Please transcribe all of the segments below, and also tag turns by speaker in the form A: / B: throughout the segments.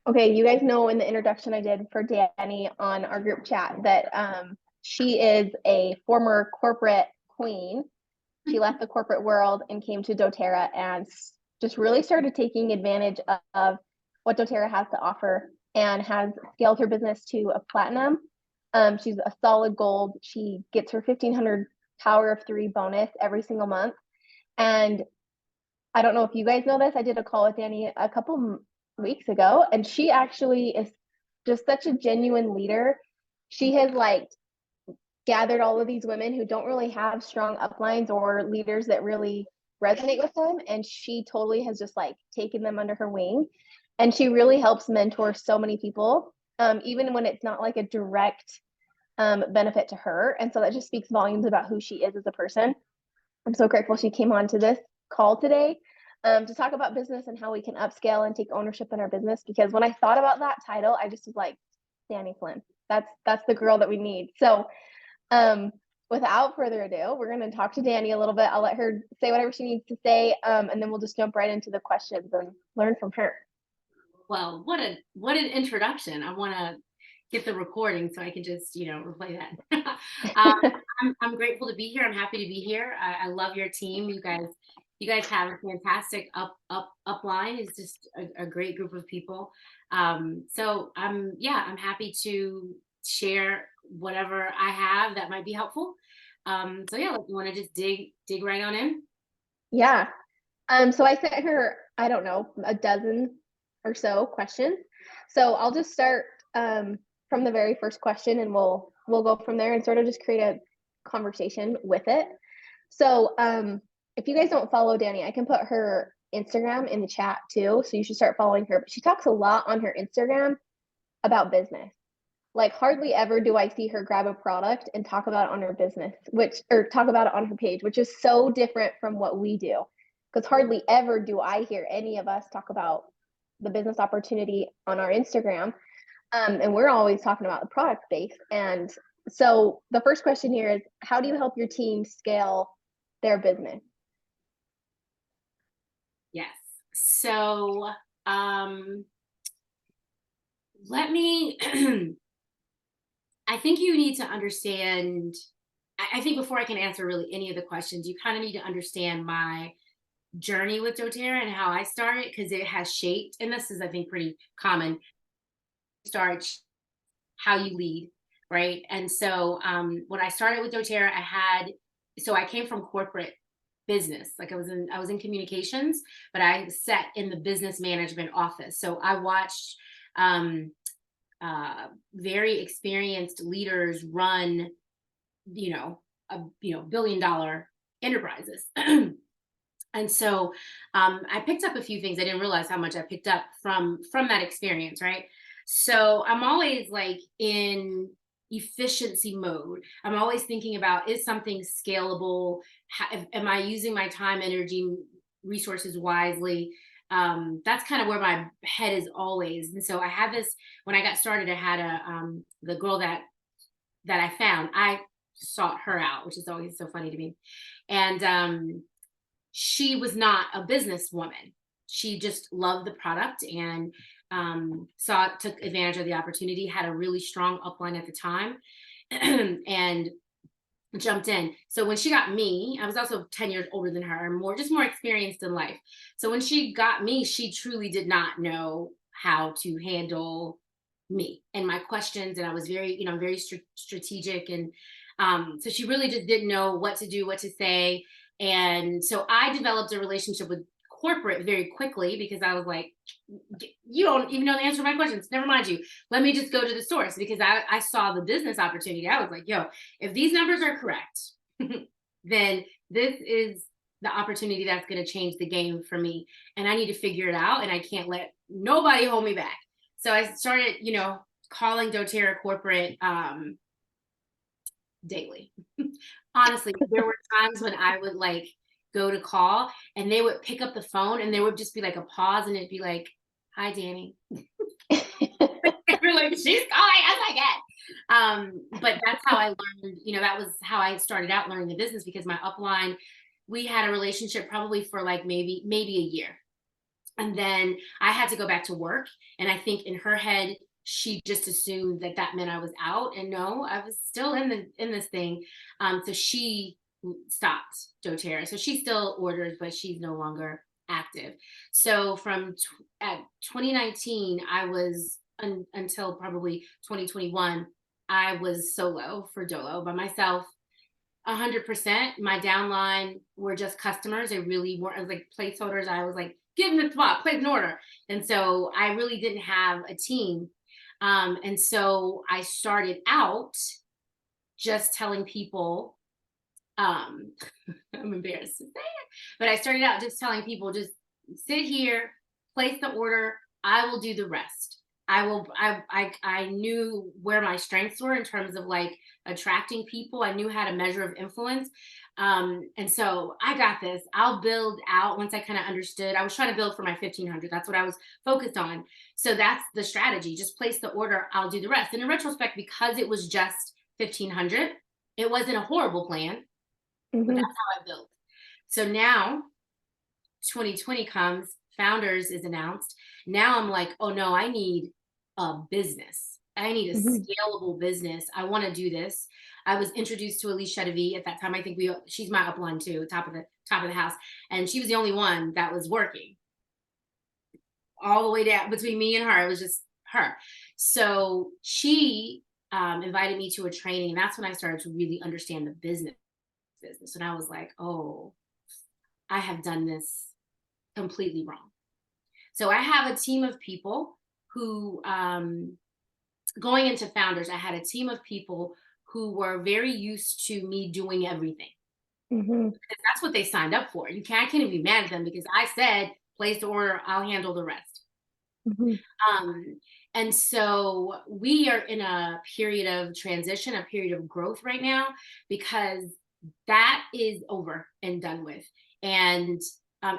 A: Okay, you guys know in the introduction I did for Dani on our group chat that she is a former corporate queen. She left the corporate world and came to doTERRA and just really started taking advantage of what doTERRA has to offer and has scaled her business to a platinum. She's a solid gold. She gets her 1,500 power of 3 bonus every single month. And I don't know if you guys know this. I did a call with Dani a couple weeks ago, and she actually is just such a genuine leader. She has like gathered all of these women who don't really have strong uplines or leaders that really resonate with them, and she totally has just like taken them under her wing, and she really helps mentor so many people, even when it's not like a direct benefit to her. And so that just speaks volumes about who she is as a person. I'm so grateful she came on to this call today to talk about business and how we can upscale and take ownership in our business. Because when I thought about that title, I just was like, Dani Flynn, that's the girl that we need. So without further ado, we're going to talk to Dani a little bit. I'll let her say whatever she needs to say, and then we'll just jump right into the questions and learn from her.
B: Well, what an introduction. I want to get the recording so I can just, replay that. I'm grateful to be here. I'm happy to be here. I love your team. You guys have a fantastic upline. It's just a great group of people. So I'm happy to share whatever I have that might be helpful. So yeah, you want to just dig right on in?
A: Yeah. So I sent her, I don't know, a dozen or so questions. So I'll just start from the very first question, and we'll go from there and sort of just create a conversation with it. So if you guys don't follow Dani, I can put her Instagram in the chat too. So you should start following her. But she talks a lot on her Instagram about business. Like hardly ever do I see her grab a product and talk about it on her business, or talk about it on her page, which is so different from what we do. Because hardly ever do I hear any of us talk about the business opportunity on our Instagram. And we're always talking about the product base. And so the first question here is, how do you help your team scale their business?
B: Yes. So let me, I think you need to understand, I think before I can answer really any of the questions, you kind of need to understand my journey with doTERRA and how I started, because it has shaped, and this is, I think, pretty common, start how you lead, right? And so when I started with doTERRA, I came from corporate business. Like I was in communications, but I sat in the business management office. So I watched very experienced leaders run, billion-dollar enterprises. And so I picked up a few things. I didn't realize how much I picked up from that experience, right? So I'm always like in efficiency mode. I'm always thinking about, is something scalable? Am I using my time, energy, resources wisely? That's kind of where my head is always. And so I had this, when I got started, I had the girl that I found, I sought her out, which is always so funny to me. And she was not a businesswoman. She just loved the product and took advantage of the opportunity, had a really strong upline at the time, and jumped in. So when she got me, I was also 10 years older than her, and more experienced in life. So when she got me, she truly did not know how to handle me and my questions. And I was very, very strategic. And so she really just didn't know what to do, what to say. And so I developed a relationship with corporate very quickly, because I was like, you don't even know the answer to my questions. Never mind you. Let me just go to the source, because I saw the business opportunity. I was like, yo, if these numbers are correct, then this is the opportunity that's going to change the game for me. And I need to figure it out. And I can't let nobody hold me back. So I started, calling doTERRA corporate daily. Honestly, there were times when I would like go to call and they would pick up the phone and there would just be like a pause and it'd be like, hi, Dani. We're like, she's calling us again. But that's how I learned, that was how I started out learning the business, because my upline, we had a relationship probably for like maybe a year. And then I had to go back to work. And I think in her head, she just assumed that that meant I was out. And no, I was still in this thing. So she stopped doTERRA. So she still orders, but she's no longer active. So at 2019, I was until probably 2021, I was solo for Dolo by myself. 100%. My downline were just customers. They really weren't. I was like placeholders. I was like, give them the spot, place an order. And so I really didn't have a team. And so I started out just telling people, I'm embarrassed to say it, but I started out just telling people, just sit here, place the order. I will do the rest. I knew where my strengths were in terms of like attracting people. I knew how to measure of influence. And so I got this. I'll build out once I kind of understood. I was trying to build for my 1500. That's what I was focused on. So that's the strategy. Just place the order. I'll do the rest. And in retrospect, because it was just 1500, it wasn't a horrible plan, but that's how I built. So now 2020 comes, Founders is announced. Now I'm like, oh no, I need a business. I need a scalable business. I want to do this. I was introduced to Elise Chedevi at that time. I think she's my upline too, top of the house. And she was the only one that was working all the way down between me and her. It was just her. So she invited me to a training. And that's when I started to really understand the business. And I was like, oh, I have done this completely wrong. So I have a team of people who, going into Founders, I had a team of people who were very used to me doing everything. Because that's what they signed up for. I can't even be mad at them because I said, place the order, I'll handle the rest. And so we are in a period of transition, a period of growth right now, because that is over and done with. And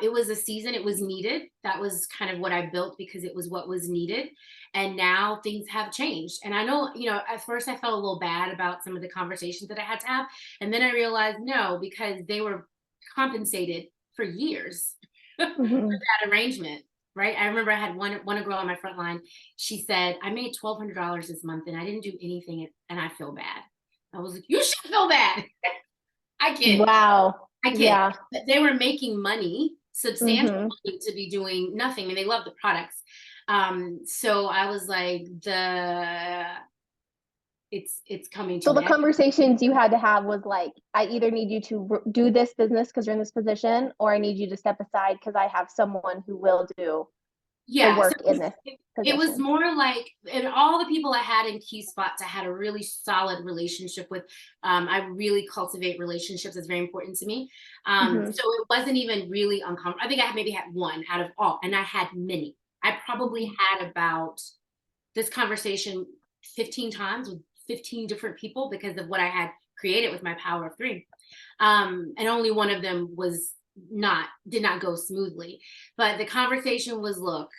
B: it was a season, it was needed. That was kind of what I built because it was what was needed. And now things have changed. And I know, at first I felt a little bad about some of the conversations that I had to have. And then I realized no, because they were compensated for years for that arrangement. Right. I remember I had one girl on my front line. She said, I made $1,200 this month and I didn't do anything and I feel bad. I was like, you should feel bad. I can't.
A: Wow.
B: I can't.
A: Yeah.
B: But they were making money, substantial money, to be doing nothing. I mean, they love the products. So I was like, it's coming to
A: So the
B: an end.
A: conversations you had to have was like, I either need you to do this business because you're in this position, or I need you to step aside because I have someone who will do the work
B: So
A: in this
B: it was
A: position.
B: more like, and all the people I had in key spots, I had a really solid relationship with. I really cultivate relationships. It's very important to me. So it wasn't even really uncomfortable. I think I maybe had one out of all, and I had many. I probably had about this conversation 15 times with 15 different people because of what I had created with my power of 3. And only one of them did not go smoothly. But the conversation was, look,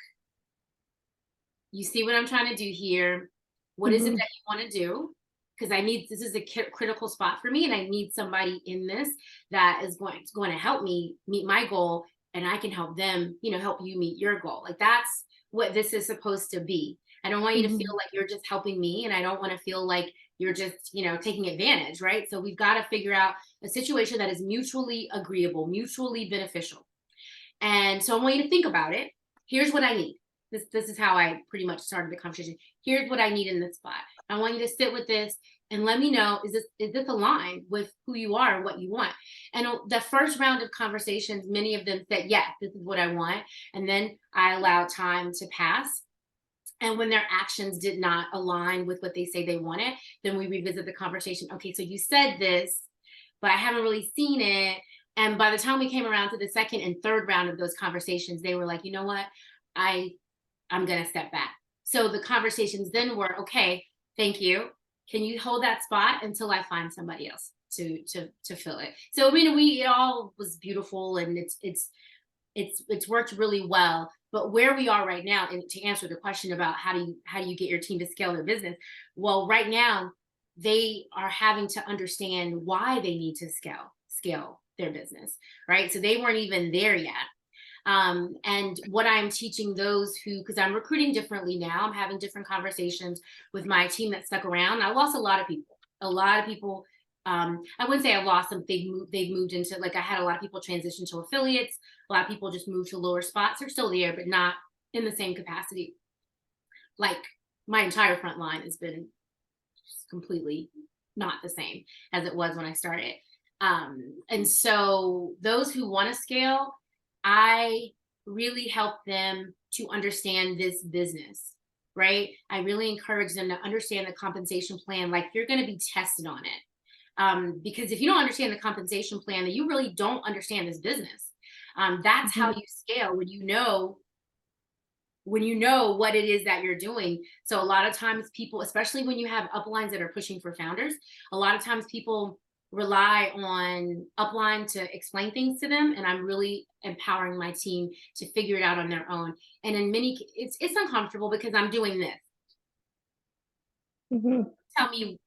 B: you see what I'm trying to do here. What is it that you want to do? Because this is a critical spot for me, and I need somebody in this that is going to help me meet my goal, and I can help them, help you meet your goal. Like that's what this is supposed to be. I don't want you to feel like you're just helping me, and I don't want to feel like you're just, taking advantage, right? So we've got to figure out a situation that is mutually agreeable, mutually beneficial. And so I want you to think about it. Here's what I need. This is how I pretty much started the conversation. Here's what I need in this spot. I want you to sit with this and let me know, is this aligned with who you are and what you want? And the first round of conversations, many of them said, yes, this is what I want. And then I allowed time to pass. And when their actions did not align with what they say they wanted, then we revisit the conversation. Okay, so you said this, but I haven't really seen it. And by the time we came around to the second and third round of those conversations, they were like, you know what? I'm going to step back. So the conversations then were, okay, thank you. Can you hold that spot until I find somebody else to fill it? So, I mean, it all was beautiful, and it's worked really well. But where we are right now, and to answer the question about how do you get your team to scale their business? Well, right now they are having to understand why they need to scale their business, right? So they weren't even there yet. And what I'm teaching those who, because I'm recruiting differently now, I'm having different conversations with my team that stuck around. I lost a lot of people. I wouldn't say I lost them. They've moved into, like, I had a lot of people transition to affiliates. A lot of people just moved to lower spots. They're still there, but not in the same capacity. Like, my entire front line has been just completely not the same as it was when I started. And so those who want to scale, I really help them to understand this business, right? I really encourage them to understand the compensation plan, like you're going to be tested on it. Because if you don't understand the compensation plan, then you really don't understand this business. That's how you scale, when you know what it is that you're doing. So a lot of times people, especially when you have uplines that are pushing for founders, a lot of times people rely on upline to explain things to them, and I'm really empowering my team to figure it out on their own. And in it's uncomfortable because I'm doing this.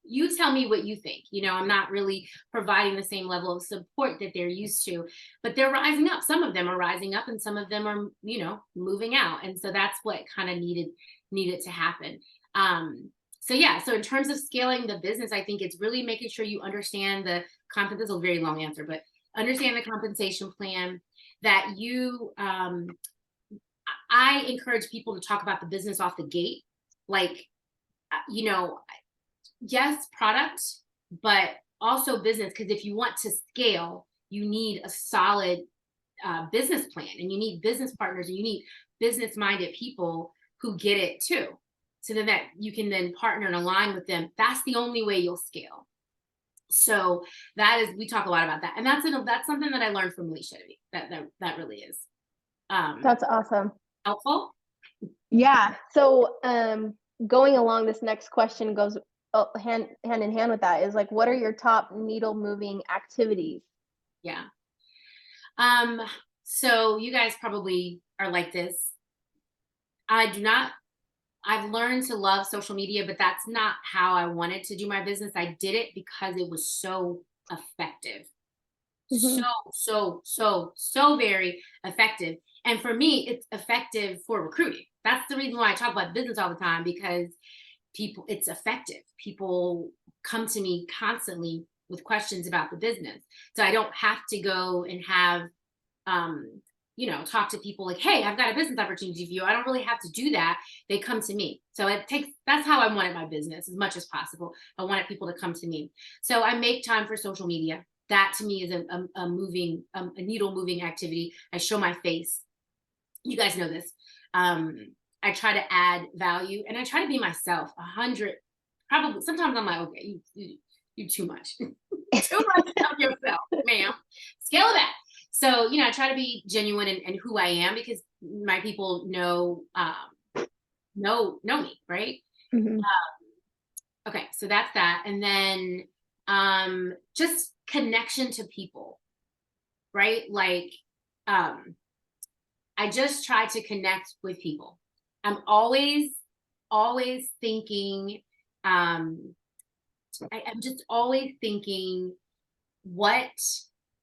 B: You tell me what you think. I'm not really providing the same level of support that they're used to, but they're rising up. Some of them are rising up and some of them are, moving out. And so that's what kind of needed to happen. So in terms of scaling the business, I think it's really making sure you understand the this is a very long answer, but understand the compensation plan that I encourage people to talk about the business off the gate. Like, yes, product, but also business. Because if you want to scale, you need a solid business plan, and you need business partners, and you need business-minded people who get it too. So that you can then partner and align with them. That's the only way you'll scale. So we talk a lot about that. And that's something that I learned from Alicia. That really is.
A: That's awesome.
B: Helpful?
A: Yeah. So going along, this next question goes hand in hand with that, is like, what are your top needle moving activities?
B: Yeah. So you guys probably are like this. I've learned to love social media, but that's not how I wanted to do my business. I did it because it was so effective. So very effective. And for me, it's effective for recruiting. That's the reason why I talk about business all the time, because it's effective. People come to me constantly with questions about the business. So I don't have to go and have, talk to people like, hey, I've got a business opportunity for you. I don't really have to do that. They come to me. So that's how I wanted my business as much as possible. I wanted people to come to me. So I make time for social media. That to me is a needle moving activity. I show my face. You guys know this. I try to add value, and I try to be myself 100. Probably sometimes I'm like, okay, you too much. Too much of yourself, ma'am. Scale it back. So, I try to be genuine and who I am, because my people know me, right? Okay, so that's that. And then just connection to people, right? Like, I just try to connect with people. I'm always thinking, I'm just always thinking,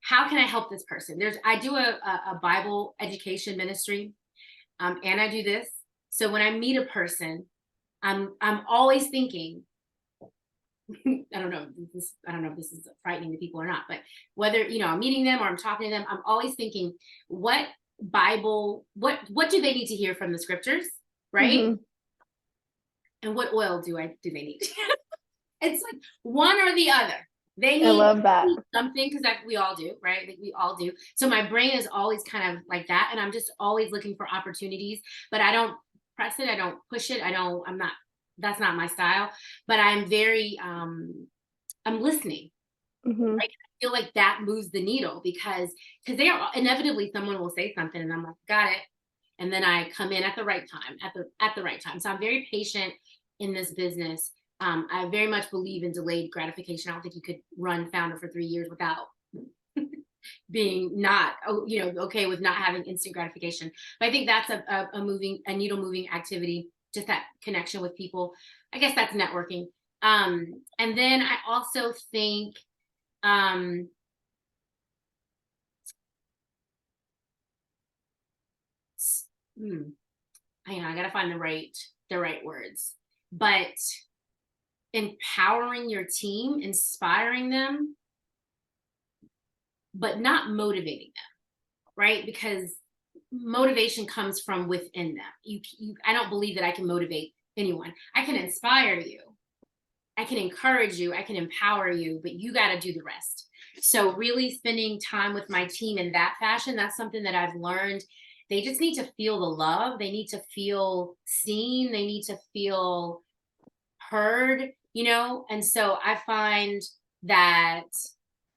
B: how can I help this person? I do a Bible education ministry, and I do this. So when I meet a person, I'm always thinking, I don't know if this is frightening to people or not, but whether, I'm meeting them or I'm talking to them, I'm always thinking, what do they need to hear from the scriptures? Right? And what oil do they need? It's like one or the other. They need,
A: I love that.
B: Something, because we all do, right? Like, we all do. So my brain is always kind of like that, and I'm just always looking for opportunities, but I don't press it. I don't push it. That's not my style, but I'm very, I'm listening. Right? I feel like that moves the needle, because they are inevitably, someone will say something and I'm like, got it. And then I come in at the right time, at the right time. So I'm very patient in this business. I very much believe in delayed gratification. I don't think you could run founder for 3 years without being not, okay with not having instant gratification. But I think that's a needle moving activity, just that connection with people. I guess that's networking. And then I also think, hang on, I gotta find the right words. But empowering your team, inspiring them, but not motivating them, right? Because motivation comes from within them. I don't believe that I can motivate anyone. I can inspire you, I can encourage you, I can empower you, but you got to do the rest. So really spending time with my team in that fashion, that's something that I've learned. They just need to feel the love. They need to feel seen. They need to feel heard, And so I find that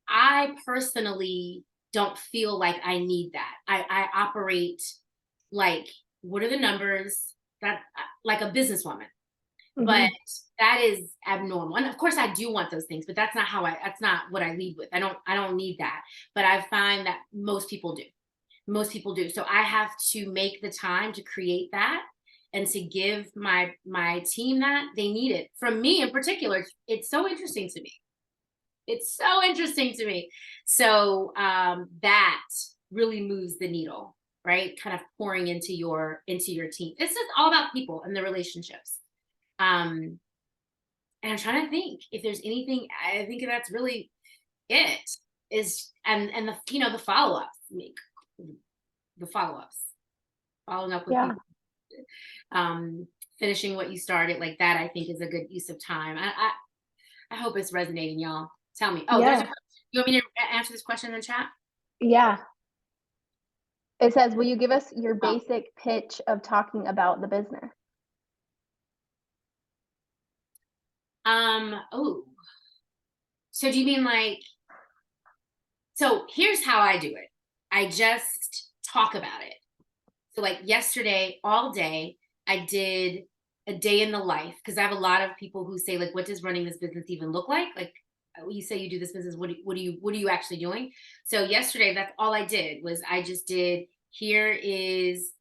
B: I personally don't feel like I need that. I operate like, what are the numbers? That like a businesswoman. But that is abnormal. And of course I do want those things, but that's not what I lead with. I don't need that. But I find that most people do. Most people do. So I have to make the time to create that and to give my team that they need it. From me in particular, it's so interesting to me. It's so interesting to me. So that really moves the needle, right? Kind of pouring into your team. It's just all about people and the relationships. And I'm trying to think if there's anything. I think that's really it. Is and the the follow-ups, following up with people, finishing what you started, like that. I think is a good use of time. I hope it's resonating, y'all. Tell me. Oh, there's you want me to answer this question in the chat?
A: Yeah. It says, will you give us your basic pitch of talking about the business?
B: Oh, so do you mean so here's how I do it. I just talk about it. So like yesterday, all day, I did a day in the life, because I have a lot of people who say, like, what does running this business even look like? Like, you say you do this business, what are you actually doing? So yesterday, that's all I did. Was I just did, here is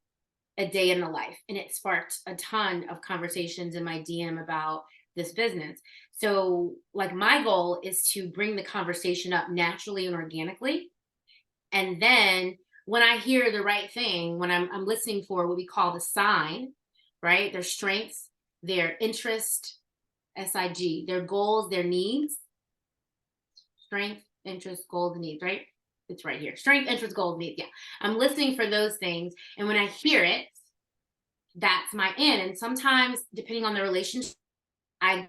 B: a day in the life, and it sparked a ton of conversations in my DM about this business. So like my goal is to bring the conversation up naturally and organically, and then when I hear the right thing, when I'm listening for what we call the sign, right? Their strengths, their interest, SIG, their goals, their needs. Strength, interest, goals, and needs, right? It's right here. Strength, interest, goals, needs. Yeah. I'm listening for those things. And when I hear it, that's my in. And sometimes, depending on the relationship, I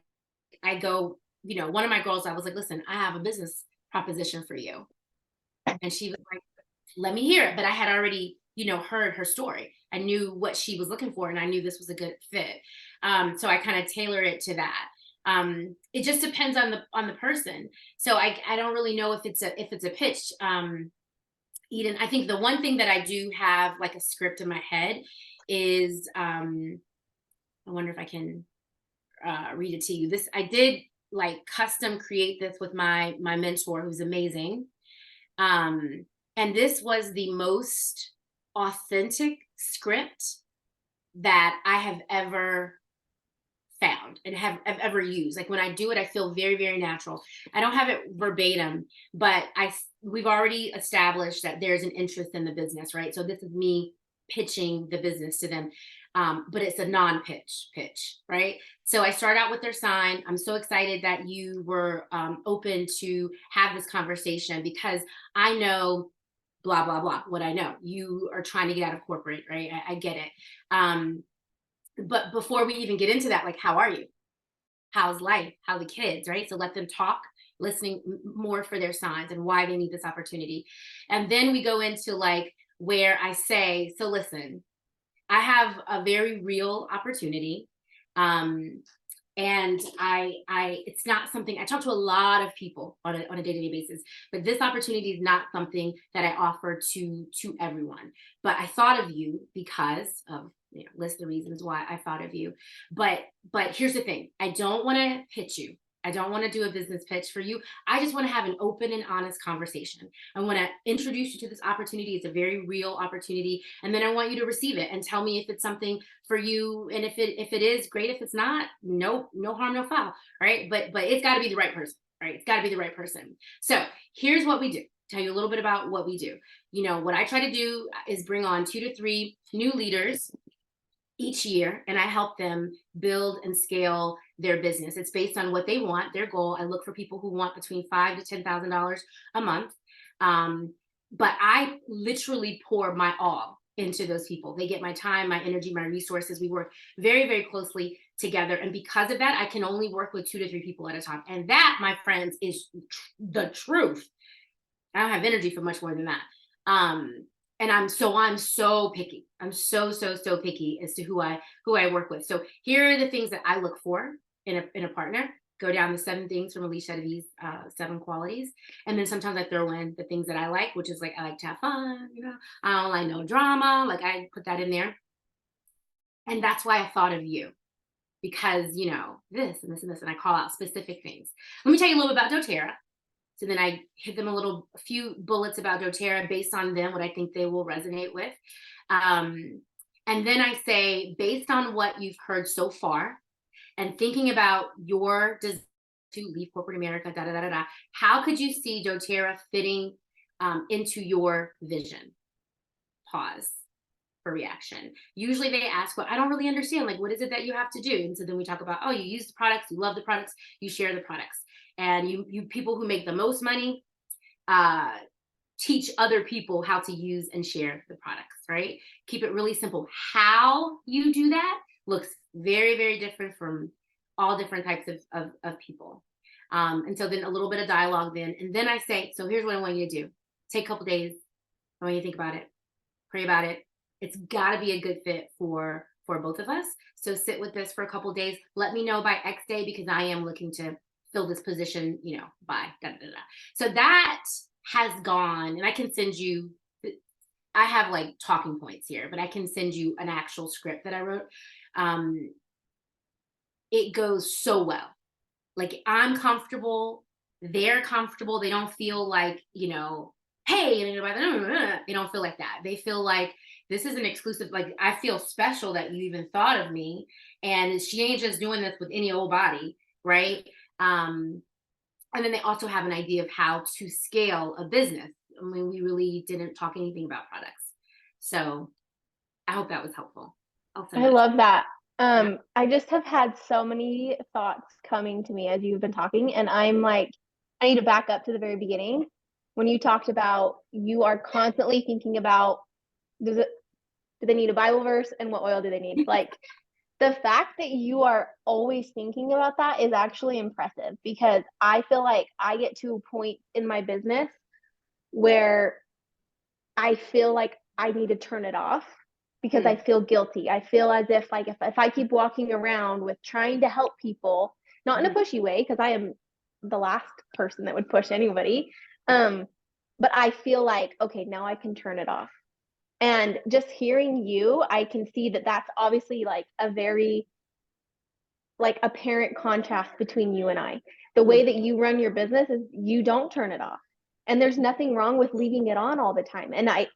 B: go, one of my girls, I was like, listen, I have a business proposition for you. And she was like, let me hear it. But I had already, heard her story. I knew what she was looking for, and I knew this was a good fit. So I kind of tailor it to that. It just depends on the person. So I don't really know if it's a pitch. Eden, I think the one thing that I do have like a script in my head is, I wonder if I can read it to you. This, I did like custom create this with my mentor, who's amazing. And this was the most authentic script that I have ever found and have ever used. Like when I do it, I feel very, very natural. I don't have it verbatim, but we've already established that there's an interest in the business, right? So this is me pitching the business to them. But it's a non-pitch pitch, right? So I start out with their sign. I'm so excited that you were open to have this conversation, because I know blah, blah, blah, what I know. You are trying to get out of corporate, right? I get it. But before we even get into that, like, how are you? How's life? How the kids, right? So let them talk, listening more for their signs and why they need this opportunity. And then we go into like where I say, so listen, I have a very real opportunity. And it's not something, I talk to a lot of people on a day-to-day basis, but this opportunity is not something that I offer to everyone. But I thought of you because of, list the reasons why I thought of you. But here's the thing. I don't want to pitch you. I don't want to do a business pitch for you. I just want to have an open and honest conversation. I want to introduce you to this opportunity. It's a very real opportunity. And then I want you to receive it and tell me if it's something for you. And if it is, great. If it's not, no harm, no foul. Right. But it's got to be the right person. Right. It's got to be the right person. So here's what we do. tell you a little bit about what we do. You know, what I try to do is bring on 2 to 3 new leaders each year, and I help them build and scale their business. It's based on what they want, their goal. I look for people who want between $5,000 to $10,000 a month. But I literally pour my all into those people. They get my time, my energy, my resources. We work very, very closely together. And because of that, I can only work with 2 to 3 people at a time. And that, my friends, is the truth. I don't have energy for much more than that. And I'm so picky. I'm so picky as to who I work with. So here are the things that I look for in a partner. Go down the 7 things from Alicia Devee's 7 qualities. And then sometimes I throw in the things that I like, which is like, I like to have fun, you know, I don't like no drama. Like, I put that in there. And that's why I thought of you, because, you know, this and this and this, and I call out specific things. Let me tell you a little bit about doTERRA. So then I hit them a few bullets about doTERRA based on them, what I think they will resonate with. And then I say, based on what you've heard so far, and thinking about your desire to leave corporate America, da da da da da, how could you see doTERRA fitting into your vision? Pause for reaction. Usually they ask, well, I don't really understand. Like, what is it that you have to do? And so then we talk about, oh, you use the products, you love the products, you share the products. And you people who make the most money teach other people how to use and share the products, right? Keep it really simple. How you do that looks very, very different from all different types of people. And so then a little bit of dialogue then. And then I say, so here's what I want you to do. Take a couple days. I want you to think about it. Pray about it. It's got to be a good fit for both of us. So sit with this for a couple days. Let me know by X day, because I am looking to fill this position, you know, by da da da. So that has gone, and I can send you, I have like talking points here, but I can send you an actual script that I wrote. It goes so well. Like, I'm comfortable, they're comfortable. They don't feel like, you know, hey, they don't feel like that. They feel like this is an exclusive, like, I feel special that you even thought of me. And she ain't just doing this with any old body, right? And then they also have an idea of how to scale a business. I mean, we really didn't talk anything about products. So I hope that was helpful.
A: I love that. I just have had so many thoughts coming to me as you've been talking, and I'm like, I need to back up to the very beginning when you talked about you are constantly thinking about, do they need a Bible verse and what oil do they need? Like, the fact that you are always thinking about that is actually impressive, because I feel like I get to a point in my business where I feel like I need to turn it off because I feel guilty. I feel as if, like, if I keep walking around with trying to help people, not in a pushy way, because I am the last person that would push anybody. But I feel like, okay, now I can turn it off. And just hearing you, I can see that that's obviously like a very like apparent contrast between you and I. The way that you run your business is you don't turn it off. And there's nothing wrong with leaving it on all the time. And I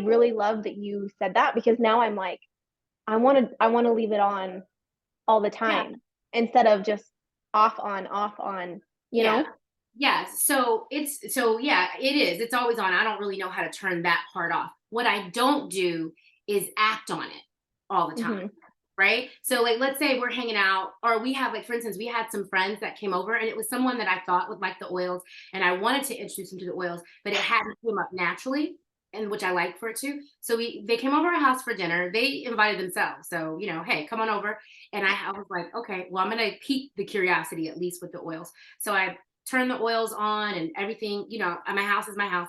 A: really love that you said that, because now I'm like, I want to leave it on all the time instead of just off on, you know?
B: Yeah. So it is. It's always on. I don't really know how to turn that part off. What I don't do is act on it all the time. Right. So, like, let's say we're hanging out, or we have, like, for instance, we had some friends that came over, and it was someone that I thought would like the oils, and I wanted to introduce them to the oils, but it hadn't come up naturally, and which I like for it to. So they came over our house for dinner. They invited themselves. So, you know, hey, come on over. And I was like, okay, well, I'm going to pique the curiosity at least with the oils. So I turned the oils on and everything, you know, my house is my house.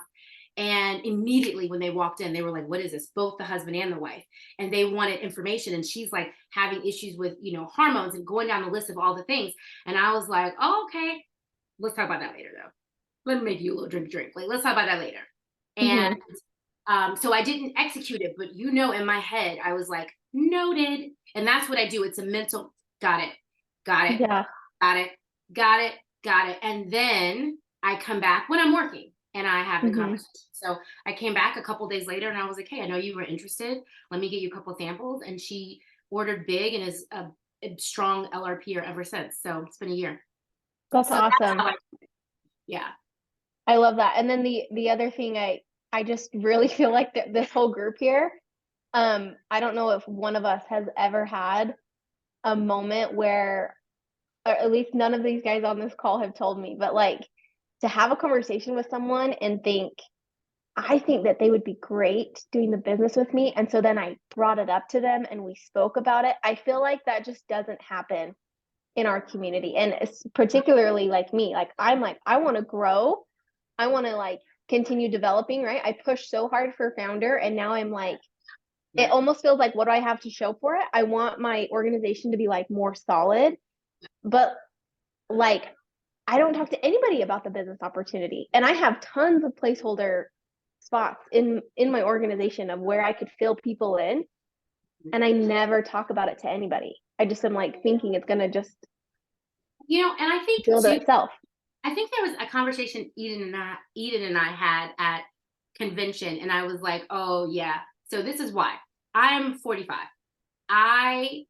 B: And immediately when they walked in, they were like, what is this? Both the husband and the wife. And they wanted information. And she's like having issues with, you know, hormones and going down the list of all the things. And I was like, oh, okay, let's talk about that later, though. Let me make you a little drink. Like, let's talk about that later. And so I didn't execute it, but, you know, in my head, I was like, noted. And that's what I do. It's a mental, got it,
A: Yeah.
B: got it. And then I come back when I'm working and I have the conversation. So I came back a couple days later and I was like, hey, I know you were interested. Let me get you a couple samples. And she ordered big and is a strong LRPer ever since. So it's been a year.
A: That's awesome.
B: Yeah.
A: I love that. And then the other thing I just really feel like this whole group here, I don't know if one of us has ever had a moment where, or at least none of these guys on this call have told me, but like to have a conversation with someone and think, I think that they would be great doing the business with me. And so then I brought it up to them and we spoke about it. I feel like that just doesn't happen in our community. And it's particularly like me, like I'm like, I want to grow. I want to like continue developing, right? I pushed so hard for founder and now I'm like, it almost feels like, what do I have to show for it? I want my organization to be like more solid, but like I don't talk to anybody about the business opportunity. And I have tons of placeholder spots in my organization of where I could fill people in. And I never talk about it to anybody. I just am like thinking it's gonna just
B: And I think
A: build
B: too,
A: itself.
B: I think there was a conversation Eden and I had at convention, and I was like, oh yeah. So this is why. I'm 45. I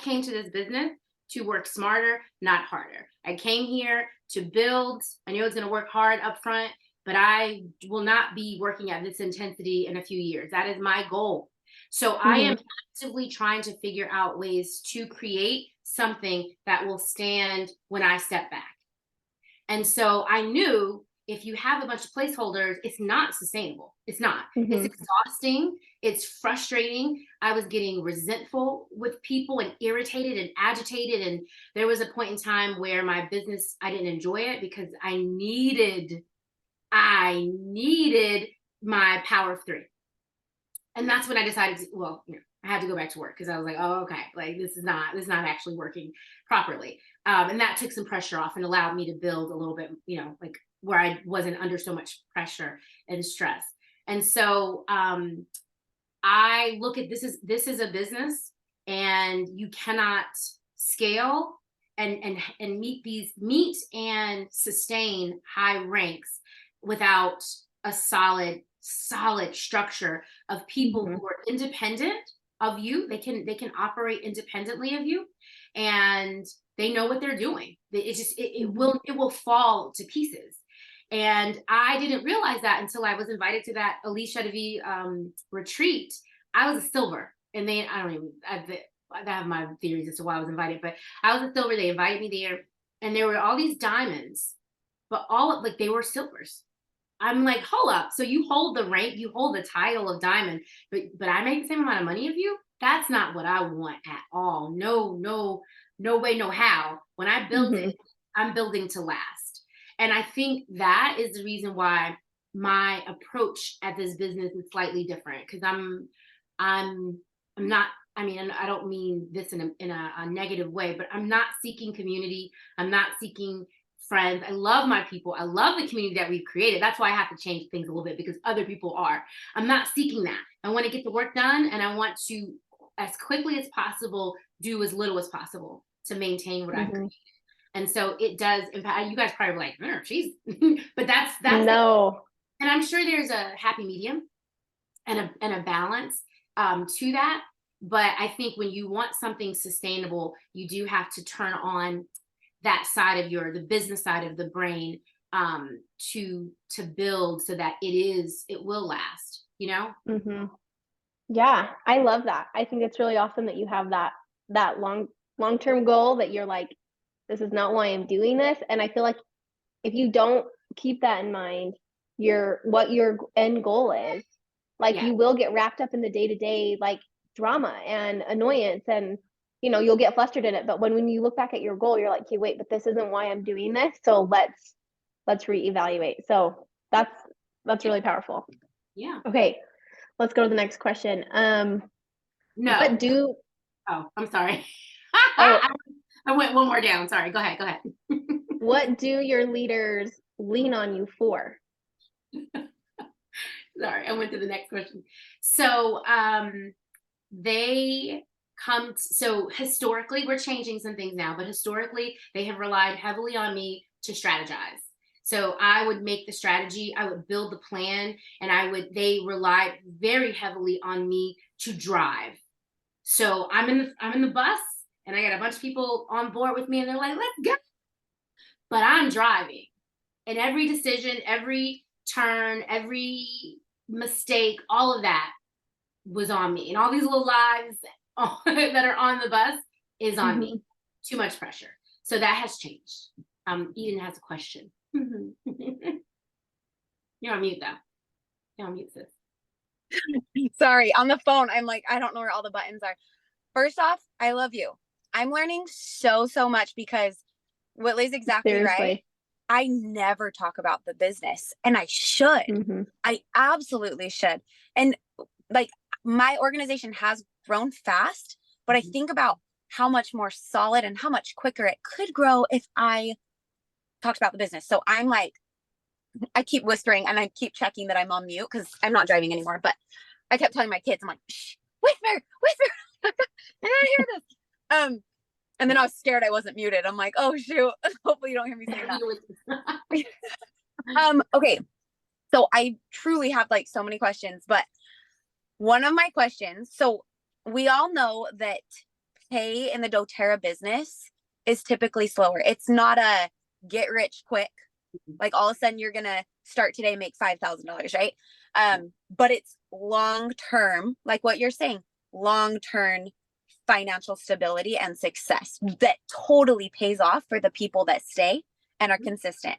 B: came to this business to work smarter, not harder. I came here to build. I know it's going to work hard up front, but I will not be working at this intensity in a few years. That is my goal. So I am actively trying to figure out ways to create something that will stand when I step back. And so I knew if you have a bunch of placeholders, it's not sustainable. It's not. It's exhausting. It's frustrating. I was getting resentful with people and irritated and agitated. And there was a point in time where my business, I didn't enjoy it because I needed my power of three. And that's when I decided, I had to go back to work because I was like, oh, okay, like this is not actually working properly. And that took some pressure off and allowed me to build a little bit, like where I wasn't under so much pressure and stress. And so I look at this is a business, and you cannot scale and meet and sustain high ranks without a solid structure of people who are independent of you. They can operate independently of you, and they know what they're doing. It will fall to pieces. And I didn't realize that until I was invited to that Alicia DeVee retreat. I was a silver, and I have my theories as to why I was invited, but I was a silver. They invited me there, and there were all these diamonds, but they were silvers. I'm like, hold up. So you hold the rank, you hold the title of diamond, but I make the same amount of money of you? That's not what I want at all. No way, no how. When I build it, I'm building to last. And I think that is the reason why my approach at this business is slightly different. Because I'm not, and I don't mean this in a negative way, but I'm not seeking community. I'm not seeking friends. I love my people. I love the community that we've created. That's why I have to change things a little bit, because other people are. I'm not seeking that. I want to get the work done, and I want to, as quickly as possible, do as little as possible to maintain what I've created. And so it does impact. You guys probably like, she's, but that's
A: no.
B: And I'm sure there's a happy medium and a balance to that. But I think when you want something sustainable, you do have to turn on that side of the business side of the brain to build so that it will last,
A: Yeah, I love that. I think it's really awesome that you have that long-term goal, that you're like, this is not why I'm doing this. And I feel like if you don't keep that in mind, what your end goal is, like you will get wrapped up in the day-to-day like drama and annoyance, and you'll get flustered in it. But when you look back at your goal, you're like, okay, wait, but this isn't why I'm doing this. So let's reevaluate. So that's really powerful.
B: Yeah.
A: Okay, let's go to the next question.
B: No. Oh, I'm sorry. I went one more down. Sorry. Go ahead.
A: What do your leaders lean on you for?
B: Sorry, I went to the next question. So they come so historically, we're changing some things now, but historically they have relied heavily on me to strategize. So I would make the strategy, I would build the plan, and they relied very heavily on me to drive. So I'm in the bus, and I got a bunch of people on board with me, and they're like, let's go. But I'm driving. And every decision, every turn, every mistake, all of that was on me. And all these little lives that are on the bus is on me. Too much pressure. So that has changed. Eden has a question. You're on mute though. You're on mute, sis.
C: Sorry, on the phone, I'm like, I don't know where all the buttons are. First off, I love you. I'm learning so much because Whitley's exactly right.
A: Seriously.
C: I never talk about the business, and I should. I absolutely should. And like, my organization has grown fast, but I think about how much more solid and how much quicker it could grow if I talked about the business. So I'm like, I keep whispering and I keep checking that I'm on mute because I'm not driving anymore. But I kept telling my kids, I'm like, shh, whisper. I don't hear this. And then I was scared I wasn't muted. I'm like, oh shoot, hopefully you don't hear me saying that. Okay. So I truly have like so many questions, but one of my questions, so we all know that pay in the doTERRA business is typically slower. It's not a get rich quick. Like all of a sudden you're going to start today, make $5,000, right? But it's long-term, like what you're saying, long-term financial stability and success that totally pays off for the people that stay and are consistent.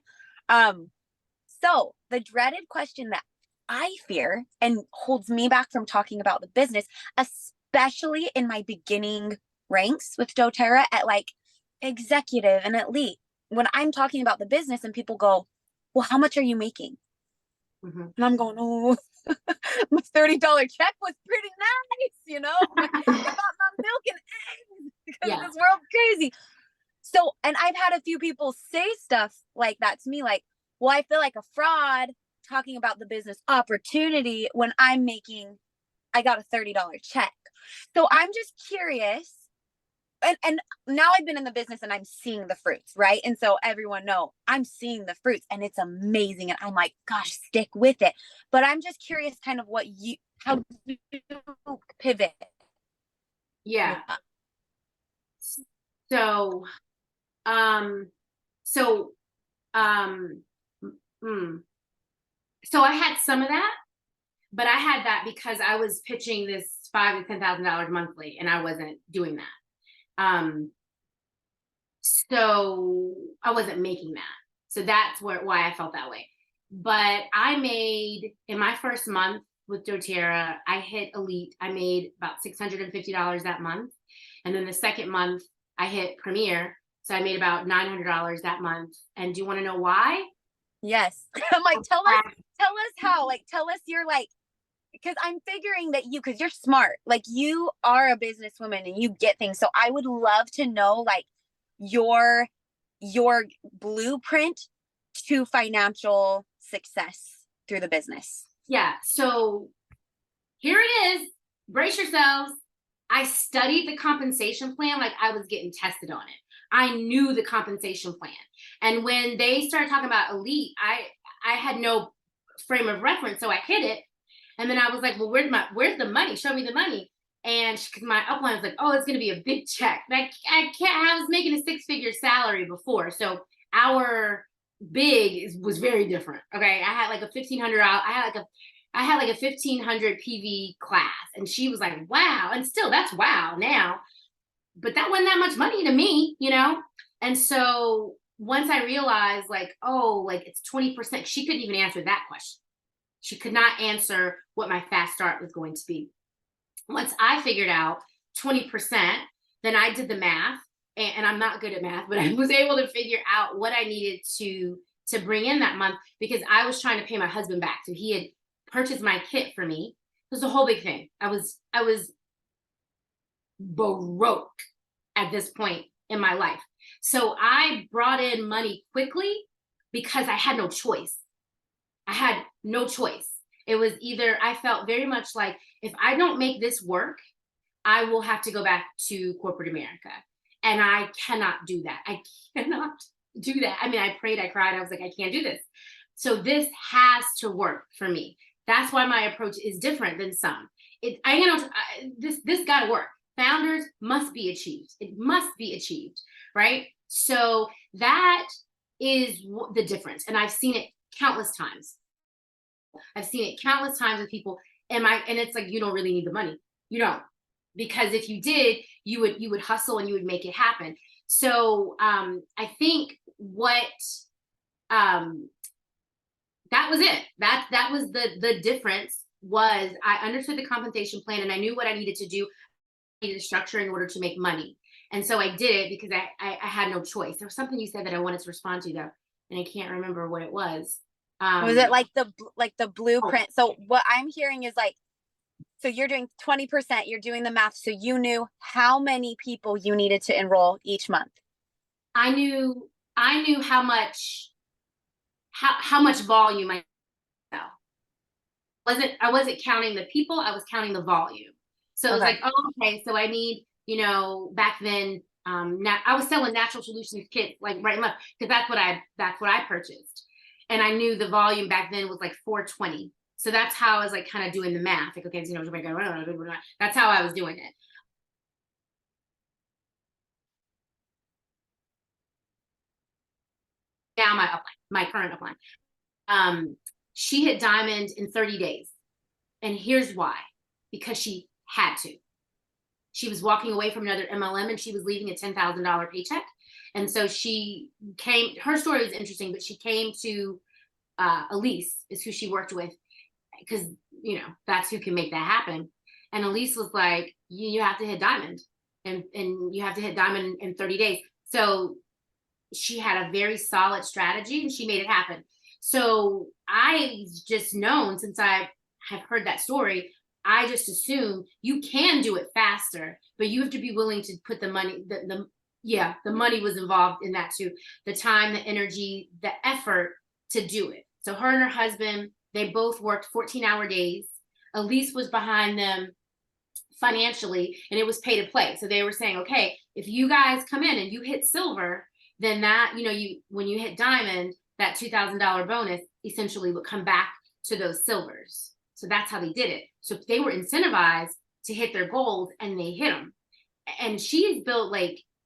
C: So the dreaded question that I fear and holds me back from talking about the business, especially in my beginning ranks with doTERRA at like executive and elite, when I'm talking about the business and people go, well, how much are you making? And I'm going, oh, my $30 check was pretty nice, you know? I got my milk and eggs because this world's crazy. So, and I've had a few people say stuff like that to me, like, well, I feel like a fraud talking about the business opportunity when I got a $30 check. So I'm just curious. And now I've been in the business and I'm seeing the fruits, right? And so everyone know I'm seeing the fruits and it's amazing. And I'm like, gosh, stick with it. But I'm just curious kind of how you pivot.
B: Yeah. So I had some of that, but I had that because I was pitching this $5,000 to $10,000 monthly and I wasn't doing that. So I wasn't making that. So that's why I felt that way. But I made, in my first month with doTERRA, I hit elite. I made about $650 that month. And then the second month I hit premier. So I made about $900 that month. And do you want to know why?
C: Yes. I'm like, tell us how, like, tell us your, like, because I'm figuring that because you're smart, like you are a businesswoman and you get things. So I would love to know like your blueprint to financial success through the business.
B: Yeah. So here it is. Brace yourselves. I studied the compensation plan like I was getting tested on it. I knew the compensation plan. And when they started talking about elite, I had no frame of reference. So I hit it. And then I was like, well, where's the money? Show me the money. And because my upline was like, oh, it's going to be a big check. Like I was making a 6-figure salary before. So our big was very different. Okay. I had like a $1,500. I had like a 1,500 PV class. And she was like, wow. And still that's wow now. But that wasn't that much money to me, you know? And so once I realized like, oh, like it's 20%, she couldn't even answer that question. She could not answer what my fast start was going to be. Once I figured out 20%, then I did the math, and I'm not good at math, but I was able to figure out what I needed to bring in that month because I was trying to pay my husband back. So he had purchased my kit for me. It was a whole big thing. I was broke at this point in my life. So I brought in money quickly because I had no choice. I had no choice. It was either I felt very much like if I don't make this work, I will have to go back to corporate America. And I cannot do that. I cannot do that. I mean, I prayed, I cried. I was like, I can't do this. So this has to work for me. That's why my approach is different than some. This got to work. Founders must be achieved. It must be achieved, right? So that is the difference. And I've seen it countless times. I've seen it countless times with people. And it's like, you don't really need the money. You don't, because if you did, you would hustle and you would make it happen. So I think that was it. That was the difference. Was I understood the compensation plan and I knew what I needed to do. I needed a structure in order to make money. And so I did it because I had no choice. There was something you said that I wanted to respond to though, and I can't remember what it was.
C: Was it like the blueprint? So what I'm hearing is like, so you're doing 20%, you're doing the math. So you knew how many people you needed to enroll each month.
B: I knew how much volume I sell. I wasn't counting the people, I was counting the volume. So it was like, oh, okay, so I need, back then, I was selling natural solutions kits like right and left, because that's what I purchased. And I knew the volume back then was like 420. So that's how I was like kind of doing the math. Like, okay, that's how I was doing it. Now my current upline. She hit diamond in 30 days. And here's why. Because she had to. She was walking away from another MLM and she was leaving a $10,000 paycheck. And so her story was interesting, but she came to Elise is who she worked with, because, that's who can make that happen. And Elise was like, you have to hit diamond and you have to hit diamond in 30 days. So she had a very solid strategy and she made it happen. So I just known, since I have heard that story, I just assume you can do it faster, but you have to be willing to put the money, the money was involved in that too. The time, the energy, the effort to do it. So her and her husband, they both worked 14-hour days. Elise was behind them financially, and it was pay to play. So they were saying, okay, if you guys come in and you hit silver, then that, when you hit diamond, that $2,000 bonus essentially would come back to those silvers. So that's how they did it. So they were incentivized to hit their goals, and they hit them. And she's built,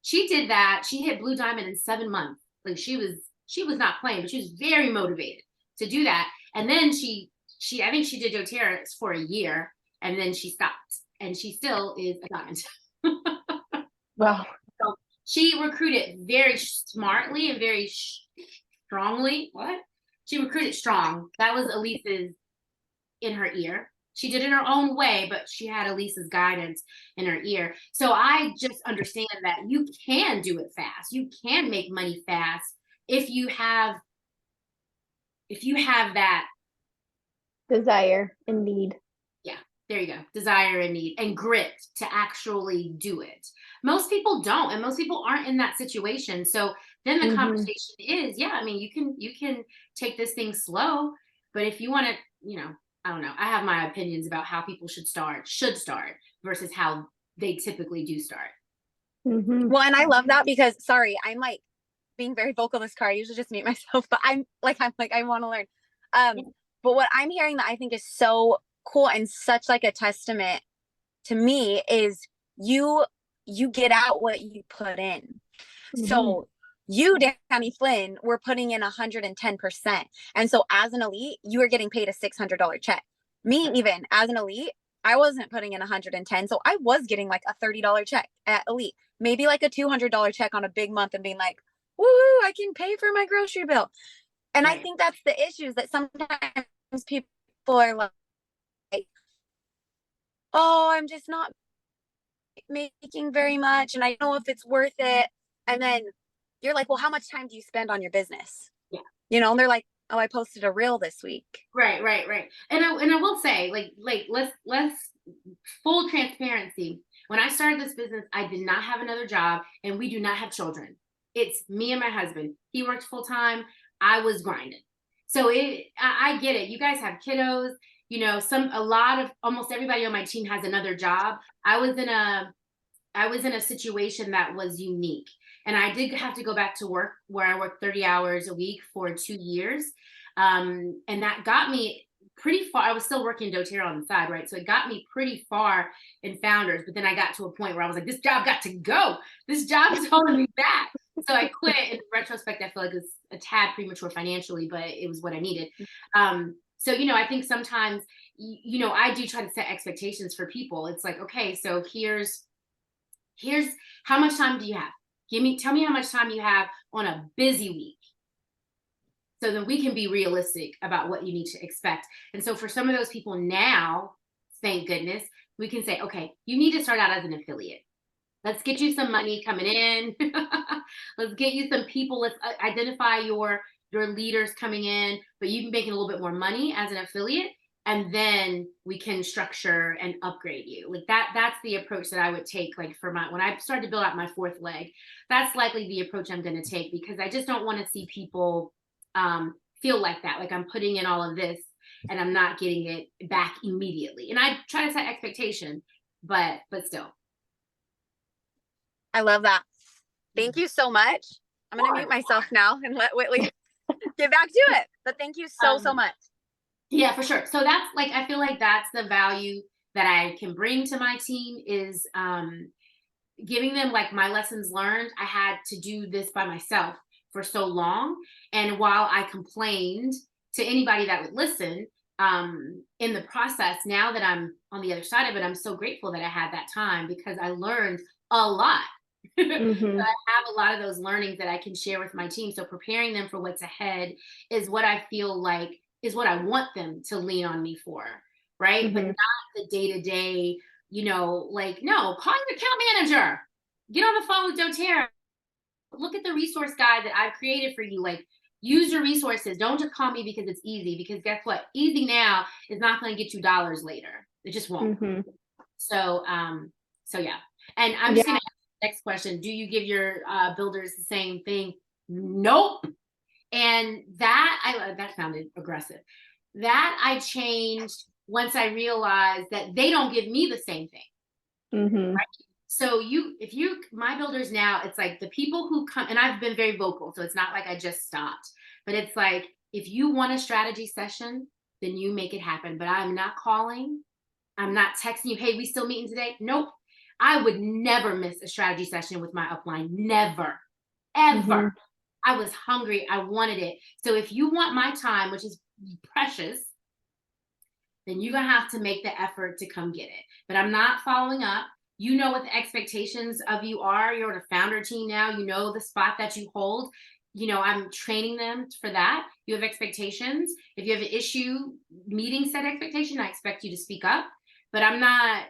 B: she did that. She hit blue diamond in 7 months. Like she was not playing, but she was very motivated to do that. And then I think she did doTERRA for a year, and then she stopped, and she still is a diamond.
A: Wow.
B: So she recruited very smartly and very strongly. What? She recruited strong. That was Elise's in her ear. She did it her own way, but she had Elise's guidance in her ear. So I just understand that you can do it fast. You can make money fast if you have that
A: desire and need.
B: Yeah, there you go. Desire and need and grit to actually do it. Most people don't, and most people aren't in that situation. So then the conversation is, you can take this thing slow, but if you want to, I don't know. I have my opinions about how people should start versus how they typically do start.
C: Well, and I love that because, sorry, I'm like being very vocal in this car. I usually just mute myself, but I want to learn. But what I'm hearing that I think is so cool and such like a testament to me is you get out what you put in. So you, Dani Flynn, were putting in 110%. And so as an elite, you were getting paid a $600 check. Me, even as an elite, I wasn't putting in 110. So I was getting like a $30 check at elite, maybe like a $200 check on a big month and being like, woohoo, I can pay for my grocery bill. And I think that's the issue, is that sometimes people are like, oh, I'm just not making very much and I don't know if it's worth it. And then you're like, well, how much time do you spend on your business?
B: Yeah.
C: And they're like, oh, I posted a reel this week.
B: Right. And I will say, let's full transparency. When I started this business, I did not have another job, and we do not have children. It's me and my husband. He worked full time. I was grinding. So I get it. You guys have kiddos. Almost everybody on my team has another job. I was in a situation that was unique. And I did have to go back to work where I worked 30 hours a week for 2 years. And that got me pretty far. I was still working doTERRA on the side, right? So it got me pretty far in Founders. But then I got to a point where I was like, this job got to go. This job is holding me back. So I quit. In retrospect, I feel like it's a tad premature financially, but it was what I needed. So, I think sometimes, I do try to set expectations for people. It's like, okay, so here's how much time do you have? Tell me how much time you have on a busy week. So then we can be realistic about what you need to expect. And so for some of those people now, thank goodness, we can say, okay, you need to start out as an affiliate. Let's get you some money coming in. Let's get you some people. Let's identify your leaders coming in, but you can make a little bit more money as an affiliate. And then we can structure and upgrade you. Like that's the approach that I would take. Like when I started to build out my fourth leg, that's likely the approach I'm going to take, because I just don't want to see people feel like that. Like I'm putting in all of this and I'm not getting it back immediately. And I try to set expectation, but still.
C: I love that. Thank you so much. I'm going to mute myself now and let Whitley get back to it. But thank you so much.
B: Yeah, for sure. So that's like, I feel like that's the value that I can bring to my team is giving them like my lessons learned. I had to do this by myself for so long. And while I complained to anybody that would listen in the process, now that I'm on the other side of it, I'm so grateful that I had that time, because I learned a lot.
A: Mm-hmm.
B: I have a lot of those learnings that I can share with my team. So preparing them for what's ahead is what I feel like is what I want them to lean on me for, right?
A: Mm-hmm.
B: But not the day-to-day, like, no, call your account manager, get on the phone with doTERRA, look at the resource guide that I've created for you. Like, use your resources. Don't just call me because it's easy, because guess what? Easy now is not going to get you dollars later. It just won't.
A: Mm-hmm.
B: So yeah. And I'm just going to ask the next question. Do you give your builders the same thing? Nope. And that sounded aggressive. That I changed once I realized that they don't give me the same thing.
A: Mm-hmm.
B: Right? So my builders now, it's like the people who come, and I've been very vocal, so it's not like I just stopped, but it's like, if you want a strategy session, then you make it happen. But I'm not calling. I'm not texting you, hey, we still meeting today? Nope. I would never miss a strategy session with my upline. Never, ever.
A: Mm-hmm.
B: I was hungry. I wanted it. So if you want my time, which is precious, then you're going to have to make the effort to come get it. But I'm not following up. You know what the expectations of you are. You're on a founder team now. You know the spot that you hold. I'm training them for that. You have expectations. If you have an issue meeting said expectation, I expect you to speak up. But I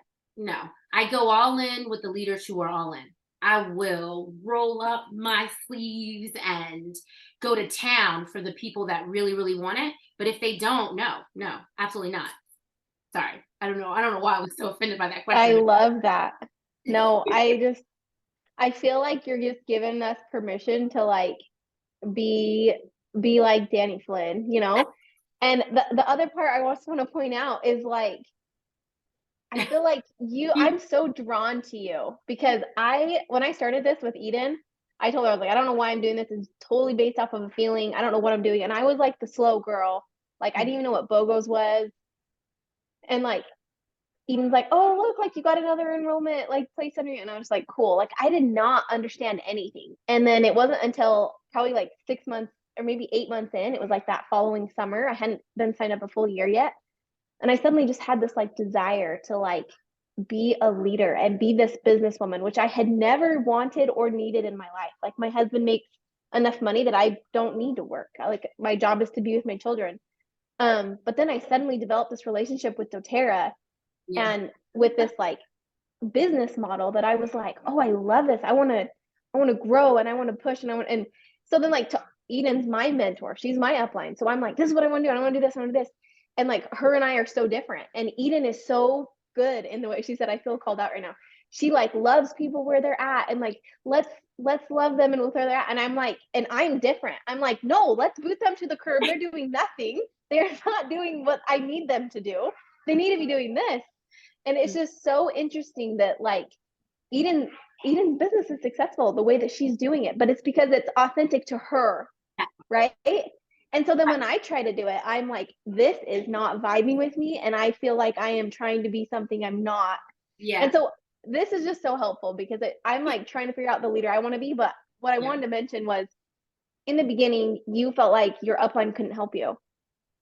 B: go all in with the leaders who are all in. I will roll up my sleeves and go to town for the people that really, really want it. But if they don't, no, absolutely not. Sorry. I don't know why I was so offended by that question.
A: I love that. No, I feel like you're just giving us permission to like be like Dani Flynn, And the other part I also want to point out is like, I feel like I'm so drawn to you, because when I started this with Eden, I told her, I was like, I don't know why I'm doing this. It's totally based off of a feeling. I don't know what I'm doing. And I was like the slow girl. Like, I didn't even know what BOGOs was. And like, Eden's like, oh, look, like you got another enrollment, like place under you. And I was like, cool. Like, I did not understand anything. And then it wasn't until probably like 6 months or maybe 8 months in, it was like that following summer. I hadn't been signed up a full year yet. And I suddenly just had this like desire to like be a leader and be this businesswoman, which I had never wanted or needed in my life. Like, my husband makes enough money that I don't need to work. Like, my job is to be with my children. But then I suddenly developed this relationship with doTERRA, and with this like business model that I was like, oh, I love this. I want to grow, and I want to push, and so then like Eden's my mentor. She's my upline. So I'm like, this is what I want to do. I want to do this. I want to do this. And like, her and I are so different. And Eden is so good in the way she said, I feel called out right now. She like loves people where they're at, and like, let's love them and with where they're at. And I'm like, and I'm different. I'm like, no, let's boot them to the curb. They're doing nothing. They're not doing what I need them to do. They need to be doing this. And it's just so interesting that like Eden's business is successful the way that she's doing it, but it's because it's authentic to her, right? And so then when I try to do it, I'm like, this is not vibing with me, and I feel like I am trying to be something I'm not.
B: Yeah.
A: And so this is just so helpful, because I'm like trying to figure out the leader I want to be, but what I
B: Yeah.
A: wanted to mention was, in the beginning, you felt like your upline couldn't help you.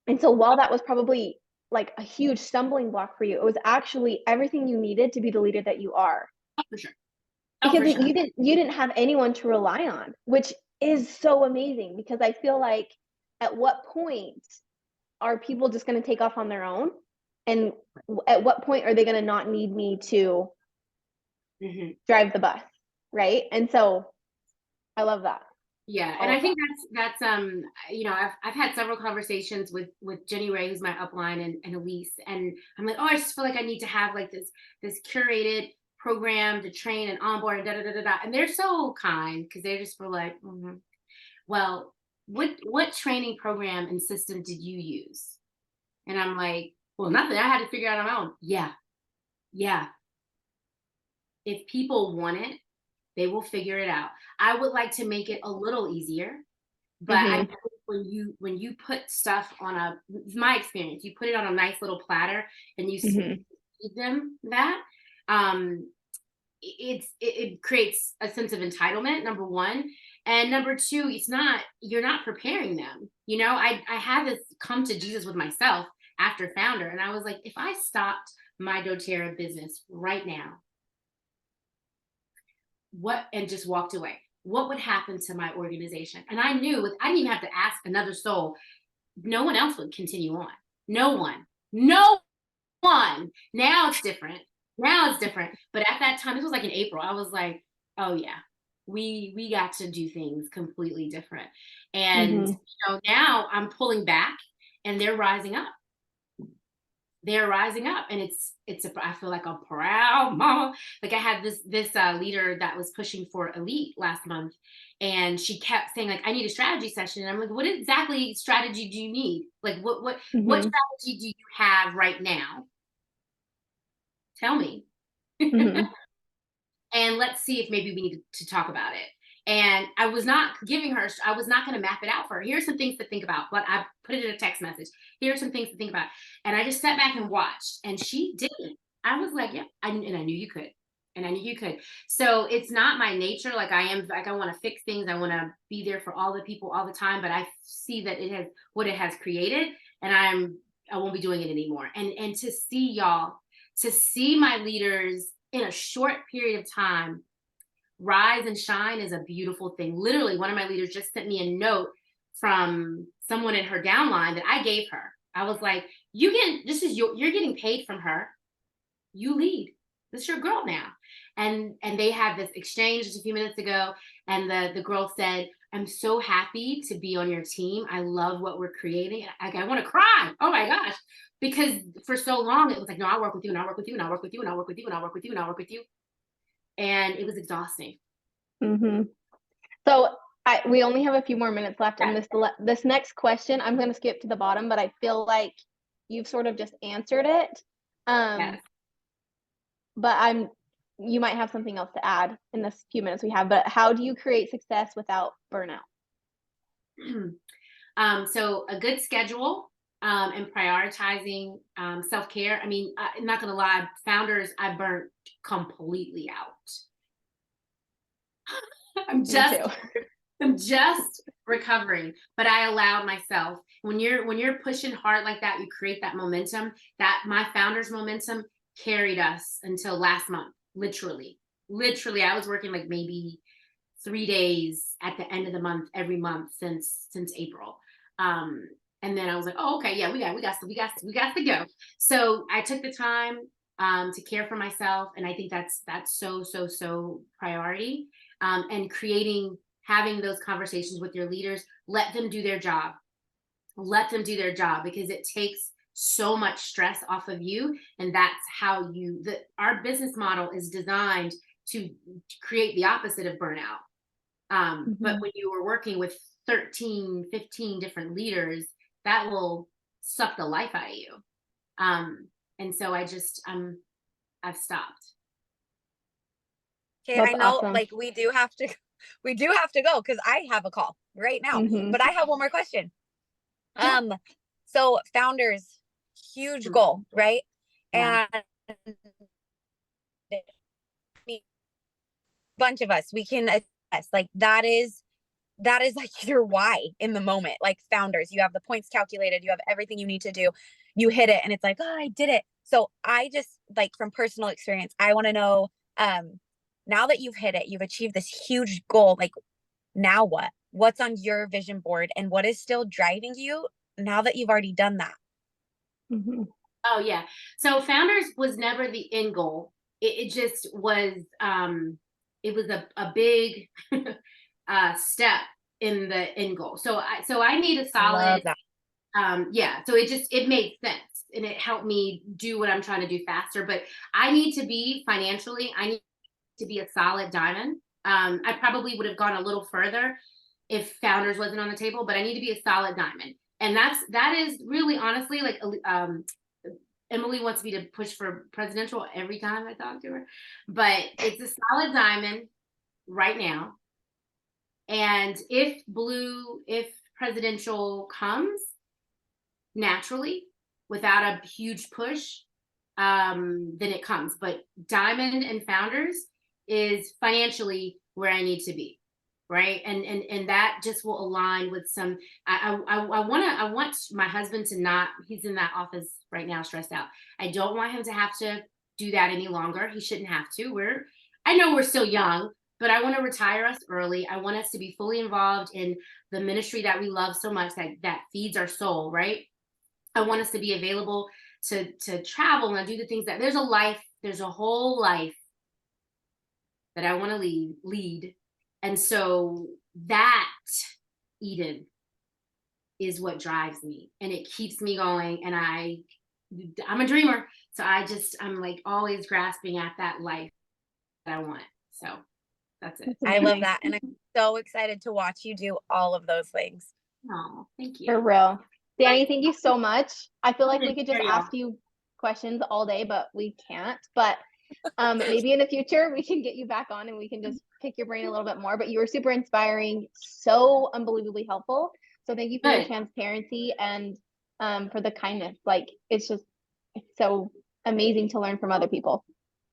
A: And so while that was probably like a huge stumbling block for you, it was actually everything you needed to be the leader that you are.
B: Oh, for sure. Oh,
A: Because
B: for sure.
A: you didn't have anyone to rely on, which is so amazing, because I feel like at what point are people just going to take off on their own? And at what point are they going to not need me to drive the bus? Right. And so I love that.
B: Yeah, and I think that's you know, I've had several conversations with Jenny Ray, who's my upline, and Elise, and I'm like, oh, I just feel like I need to have like this curated program to train and onboard and da da da da da. And they're so kind, because they just were like, well, what training program and system did you use? And I'm like, well, nothing. I had to figure out on my own. Yeah. If people want it, they will figure it out. I would like to make it a little easier, but I think when you put stuff on my experience, you put it on a nice little platter and you feed them that, it creates a sense of entitlement, number one. And number two, you're not preparing them. You know, I had this come to Jesus with myself after founder, and I was like, if I stopped my doTERRA business right now, and just walked away, what would happen to my organization? And I knew, I didn't even have to ask another soul. No one else would continue on. No one. Now it's different. But at that time, this was like in April, I was like, oh yeah, we got to do things completely different. And you know, now I'm pulling back and they're rising up. And I feel like a proud mama. Like I had this leader that was pushing for elite last month, and she kept saying like, I need a strategy session. And I'm like, what exactly strategy do you need? Like what strategy do you have right now? Tell me. And let's see if maybe we need to talk about it. And I was not going to map it out for her. Here's some things to think about, but I put it in a text message. Here's some things to think about. And I just sat back and watched, and she didn't. I was like, yeah, and I knew you could. So it's not my nature. Like I want to fix things. I want to be there for all the people all the time, but I see that what it has created, and I won't be doing it anymore. And to see my leaders in a short period of time rise and shine is a beautiful thing. Literally, one of my leaders just sent me a note from someone in her downline that I gave her. I was like, you're getting paid from her. You lead. This is your girl now. And they had this exchange just a few minutes ago, and the girl said, I'm so happy to be on your team. I love what we're creating. I want to cry. Oh my gosh. Because for so long it was like, no, I'll work with you, and I'll work with you, and I'll work with you, and I'll work with you, and I'll work with you, and I'll work with you. And it was exhausting.
A: So we only have a few more minutes left, and this next question, I'm going to skip to the bottom, but I feel like you've sort of just answered it.
B: Yes.
A: But you might have something else to add in this few minutes we have. But how do you create success without burnout?
B: So a good schedule, and prioritizing self-care. I mean, I'm not gonna lie, founders, I burnt completely out. I'm just recovering, but I allowed myself. When you're pushing hard like that, you create that momentum. That my founders' momentum carried us until last month. Literally, I was working like maybe 3 days at the end of the month every month since April. And then I was like, oh, okay, yeah, we got to go. So I took the time to care for myself, and I think that's so priority. And having those conversations with your leaders, let them do their job, because it takes so much stress off of you. And that's how our business model is designed to create the opposite of burnout. But when you are working with 13, 15 different leaders, that will suck the life out of you. And so I've stopped.
C: Okay, I know, awesome. Like we do have to go, because I have a call right now. But I have one more question. So founders, huge goal, right? Yeah. And a bunch of us, we can like that is like your why in the moment. Like founders, you have the points calculated, you have everything you need to do, you hit it, and it's like, oh, I did it. So I just, like, from personal experience, I want to know, now that you've hit it, you've achieved this huge goal, like, now what's on your vision board, and what is still driving you now that you've already done that?
A: Mhm.
B: Oh yeah. So founders was never the end goal. It just was it was a big step in the end goal. So I need a
C: Love
B: solid
C: that.
B: yeah, so it made sense and it helped me do what I'm trying to do faster. But I need to be financially, I need to be a solid diamond. I probably would have gone a little further if founders wasn't on the table, but I need to be a solid diamond. And that is really honestly like Emily wants me to push for presidential every time I talk to her, but it's a solid diamond right now. And if presidential comes naturally without a huge push, then it comes. But diamond and founders is financially where I need to be. Right. And that just will align with some, I want my husband to not, he's in that office right now, stressed out. I don't want him to have to do that any longer. He shouldn't have to. I know we're still young, but I want to retire us early. I want us to be fully involved in the ministry that we love so much, that feeds our soul. Right. I want us to be available to travel and do the things that there's a whole life that I want to lead. And so that, Eden, is what drives me and it keeps me going. And I'm a dreamer. So I'm like always grasping at that life that I want. So that's it.
C: I love that. And I'm so excited to watch you do all of those things.
B: Oh, thank you.
A: For real. Dani, thank you so much. I feel like we
B: Thank
A: could just
B: you.
A: ask you questions all day, but we can't. But maybe in the future we can get you back on and we can just pick your brain a little bit more. But you were super inspiring, so unbelievably helpful. So thank you for your
B: Good.
A: transparency and for the kindness. Like it's so amazing to learn from other people.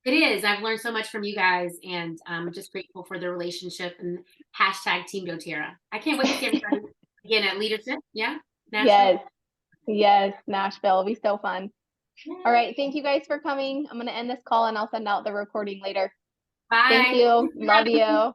B: It is. I've learned so much from you guys, and I'm just grateful for the relationship and hashtag Team doterra. I can't wait to see everybody again at leadership. Yeah. Nashville.
A: Yes, Nashville will be so fun.
B: Yeah.
A: All right, thank you guys for coming. I'm going to end this call and I'll send out the recording later.
B: Bye.
A: Thank you. Love you.